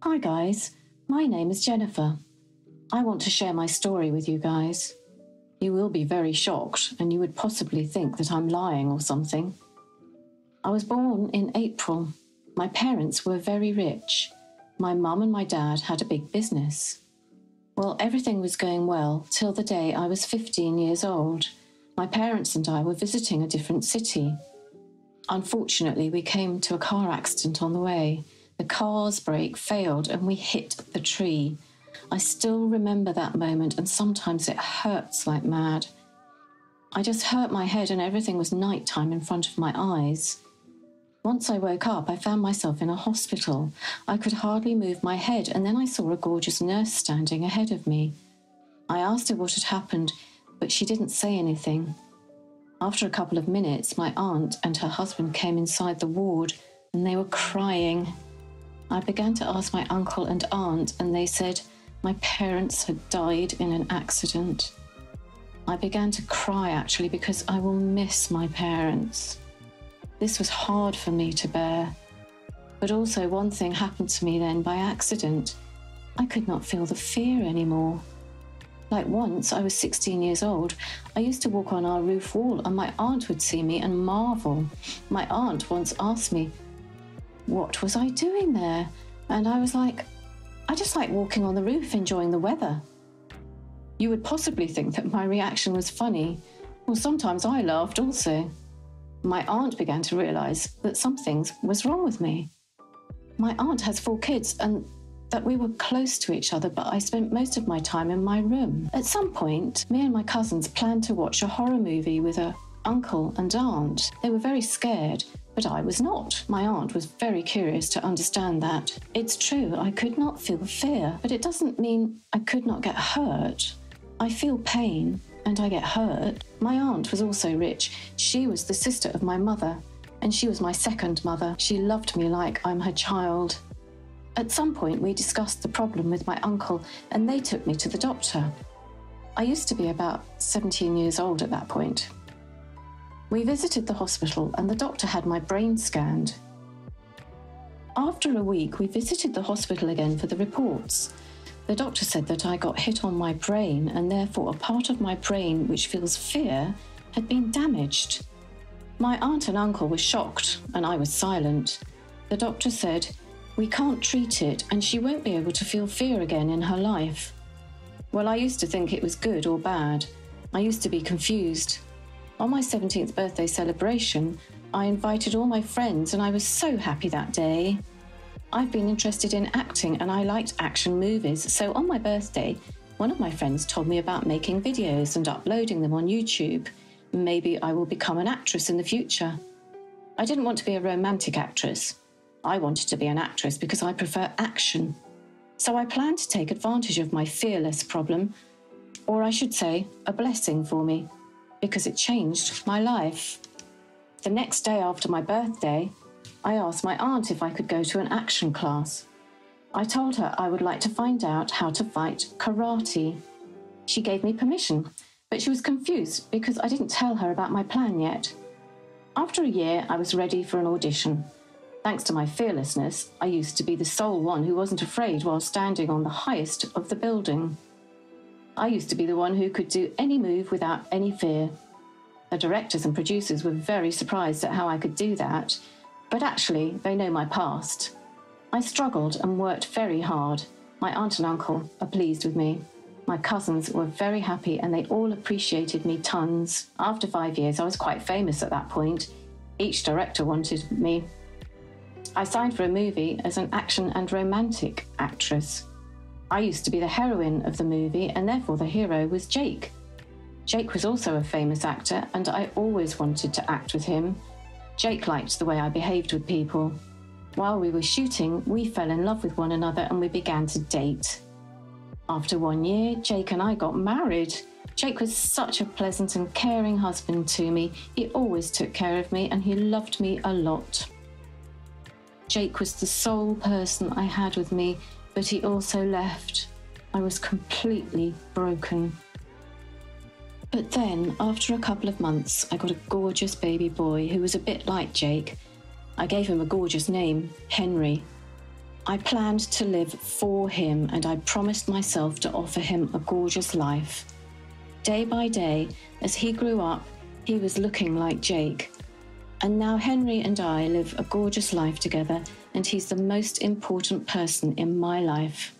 Hi guys, my name is Jennifer. I want to share my story with you guys. You will be very shocked and you would possibly think that I'm lying or something. I was born in April. My parents were very rich. My mum and my dad had a big business. Well, everything was going well till the day I was 15 years old. My parents and I were visiting a different city. Unfortunately, we came to a car accident on the way. The car's brake failed and we hit the tree. I still remember that moment and sometimes it hurts like mad. I just hurt my head and everything was nighttime in front of my eyes. Once I woke up, I found myself in a hospital. I could hardly move my head and then I saw a gorgeous nurse standing ahead of me. I asked her what had happened, but she didn't say anything. After a couple of minutes, my aunt and her husband came inside the ward and they were crying. I began to ask my uncle and aunt and they said my parents had died in an accident. I began to cry actually because I will miss my parents. This was hard for me to bear. But also one thing happened to me then by accident. I could not feel the fear anymore. Like once, I was 16 years old, I used to walk on our roof wall and my aunt would see me and marvel. My aunt once asked me, what was I doing there? And I was like, I just like walking on the roof, enjoying the weather. You would possibly think that my reaction was funny. Well, sometimes I laughed also. My aunt began to realise that something was wrong with me. My aunt has 4 kids and that we were close to each other, but I spent most of my time in my room. At some point, me and my cousins planned to watch a horror movie with an uncle and aunt. They were very scared, but I was not. My aunt was very curious to understand that. It's true, I could not feel fear, but it doesn't mean I could not get hurt. I feel pain and I get hurt. My aunt was also rich. She was the sister of my mother, and she was my second mother. She loved me like I'm her child. At some point, we discussed the problem with my uncle, and they took me to the doctor. I used to be about 17 years old at that point. We visited the hospital, and the doctor had my brain scanned. After a week, we visited the hospital again for the reports. The doctor said that I got hit on my brain, and therefore a part of my brain which feels fear had been damaged. My aunt and uncle were shocked, and I was silent. The doctor said, we can't treat it, and she won't be able to feel fear again in her life. Well, I used to think it was good or bad. I used to be confused. On my 17th birthday celebration, I invited all my friends, and I was so happy that day. I've been interested in acting, and I liked action movies, so on my birthday, one of my friends told me about making videos and uploading them on YouTube. Maybe I will become an actress in the future. I didn't want to be a romantic actress. I wanted to be an actress because I prefer action. So I planned to take advantage of my fearless problem, or I should say, a blessing for me, because it changed my life. The next day after my birthday, I asked my aunt if I could go to an action class. I told her I would like to find out how to fight karate. She gave me permission, but she was confused because I didn't tell her about my plan yet. After a year, I was ready for an audition. Thanks to my fearlessness, I used to be the sole one who wasn't afraid while standing on the highest of the building. I used to be the one who could do any move without any fear. The directors and producers were very surprised at how I could do that, but actually, they know my past. I struggled and worked very hard. My aunt and uncle are pleased with me. My cousins were very happy and they all appreciated me tons. After 5 years, I was quite famous at that point. Each director wanted me. I signed for a movie as an action and romantic actress. I used to be the heroine of the movie and therefore the hero was Jake. Jake was also a famous actor and I always wanted to act with him. Jake liked the way I behaved with people. While we were shooting, we fell in love with one another and we began to date. After 1 year, Jake and I got married. Jake was such a pleasant and caring husband to me. He always took care of me and he loved me a lot. Jake was the sole person I had with me, but he also left. I was completely broken. But then, after a couple of months, I got a gorgeous baby boy who was a bit like Jake. I gave him a gorgeous name, Henry. I planned to live for him, and I promised myself to offer him a gorgeous life. Day by day, as he grew up, he was looking like Jake. And now Henry and I live a gorgeous life together, and he's the most important person in my life.